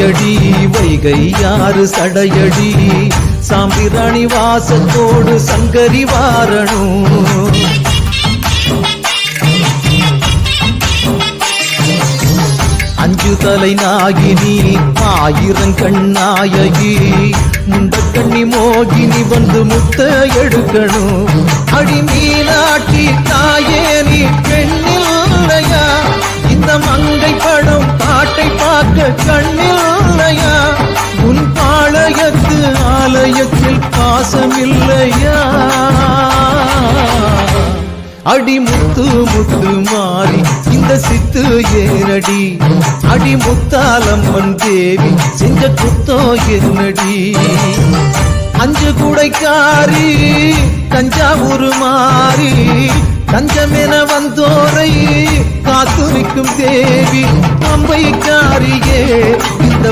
சடையடி வைகை யாறு சடையடி சாம்பிராணி வாசத்தோடு சங்கரி வாரணும். அஞ்சு தலை நாகினி ஆயிரங்கண்ணாயகி முண்டக்கண்ணி மோகினி வந்து முத்த எடுக்கணும். அடி மீனாட்டி தாயே நீ பெண்ணில்லையா, இந்த மங்கை படம் பாட்டை பார்க்க கண்ணில்லையா, உன் பாளையத்து ஆலயத்தில் பாசமில்லையா. அடி முத்து முத்து மாறி இந்த சித்து ஏனடி, அடி முத்தாலம்மன் தேவி செஞ்ச குத்தோ என்னடி. அஞ்சு குடைக்காரி தஞ்சாவூர் மாறி தஞ்சமென வந்தோரை காத்து நிற்கும் தேவி அம்பைக்காரியே இந்த